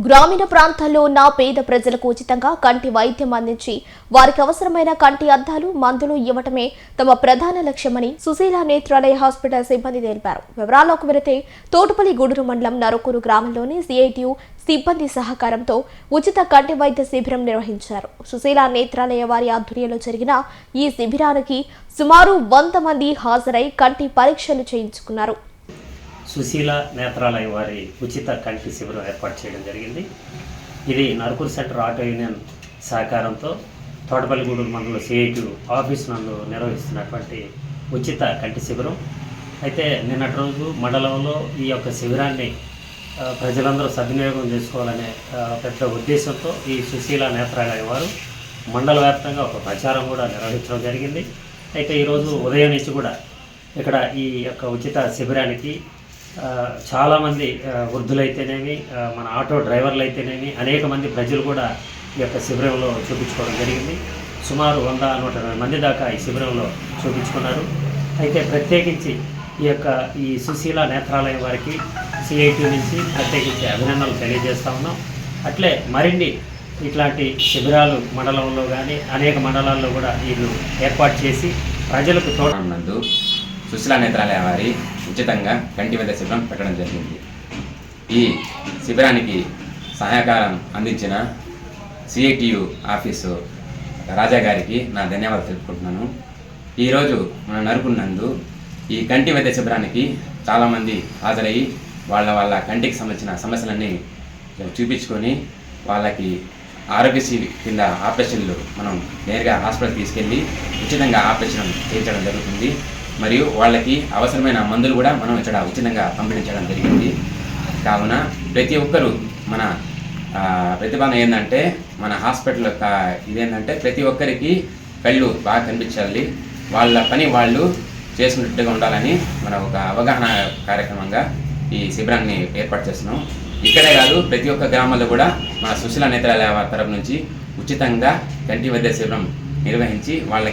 గ్రామీణ ప్రాంతాల్లో ఉన్న పేద ప్రజలకు ఉచితంగా కంటి వైద్యం అందించి వారికి అవసరమైన కంటి అద్దాలు మందులు ఇవ్వటమే తమ ప్రధాన లక్ష్యమని సుశీల నేత్రాలయ హాస్పిటల్ సిబ్బంది తెలిపారు. వివరాల్లోకి వెళితే తోటపల్లి గూడూరు మండలం నరుకూరు గ్రామంలోని సిఐటియు సిబ్బంది సహకారంతో ఉచిత కంటి వైద్య శిబిరం నిర్వహించారు. సుశీల నేత్రాలయ వారి ఆధ్వర్యంలో జరిగిన ఈ శిబిరానికి సుమారు 100 మంది హాజరై కంటి పరీక్షలు చేయించుకున్నారు. సుశీల నేత్రాలయ వారి ఉచిత కంటి శిబిరం ఏర్పాటు చేయడం జరిగింది. ఇది నరుకూరు సెంటర్ ఆటో యూనియన్ సహకారంతో తోటపల్లి గూడూరు మండలం సిఐటియు ఆఫీస్ నందు నిర్వహిస్తున్నటువంటి ఉచిత కంటి శిబిరం. అయితే నిన్నటి రోజు మండలంలో ఈ యొక్క శిబిరాన్ని ప్రజలందరూ సద్వినియోగం చేసుకోవాలనే పెద్ద ఉద్దేశంతో ఈ సుశీల నేత్రాలయ వారు మండల వ్యాప్తంగా ఒక ప్రచారం కూడా నిర్వహించడం జరిగింది. అయితే ఈరోజు ఉదయం నుంచి కూడా ఇక్కడ ఈ యొక్క ఉచిత శిబిరానికి చాలామంది వృద్ధులైతేనేమి, మన ఆటో డ్రైవర్లు అయితేనేమి, అనేక మంది ప్రజలు కూడా ఈ యొక్క శిబిరంలో చూపించుకోవడం జరిగింది. సుమారు 100-120 మంది దాకా ఈ శిబిరంలో చూపించుకున్నారు. అయితే ప్రత్యేకించి ఈ సుశీల నేత్రాలయం వారికి సిఐటి నుంచి ప్రత్యేకించి అభినందనలు తెలియజేస్తా ఉన్నాం. అట్లే మరిన్ని ఇట్లాంటి శిబిరాలు మండలంలో కానీ అనేక మండలాల్లో కూడా వీళ్ళు ఏర్పాటు చేసి ప్రజలకు తోటనందు సుశీల నేత్రాలయ వారి ఉచితంగా కంటి వైద్య శిబిరం పెట్టడం జరిగింది. ఈ శిబిరానికి సహాయకారం అందించిన సిఐటియు ఆఫీసు రాజా గారికి నా ధన్యవాదాలు తెలుపుకుంటున్నాను. ఈరోజు మన నరుకూరు నందు ఈ కంటి వైద్య శిబిరానికి చాలామంది హాజరయ్యి వాళ్ళ కంటికి సంబంధించిన సమస్యలన్నీ చూపించుకొని వాళ్ళకి ఆరోగ్యశ్రీ కింద ఆపరేషన్లు మనం నేరుగా హాస్పిటల్కి తీసుకెళ్ళి ఉచితంగా ఆపరేషన్ చేయించడం జరుగుతుంది. మరియు వాళ్ళకి అవసరమైన మందులు కూడా మనం ఇక్కడ ఉచితంగా పంపిణీ చేయడం జరిగింది. కావున ప్రతి ఒక్కరూ మన ప్రతిపాదన ఏంటంటే మన హాస్పిటల్ ఇదేంటంటే ప్రతి ఒక్కరికి కళ్ళు బాగా కనిపించాలి, వాళ్ళ పని వాళ్ళు చేసుకున్నట్టుగా ఉండాలని మన ఒక అవగాహన కార్యక్రమంగా ఈ శిబిరాన్ని ఏర్పాటు చేస్తున్నాం. ఇక్కడే కాదు ప్రతి ఒక్క గ్రామాల్లో కూడా మన సుశీల నేత్రాలయ తరపు నుంచి ఉచితంగా కంటి వైద్య శిబిరం నిర్వహించి వాళ్ళకి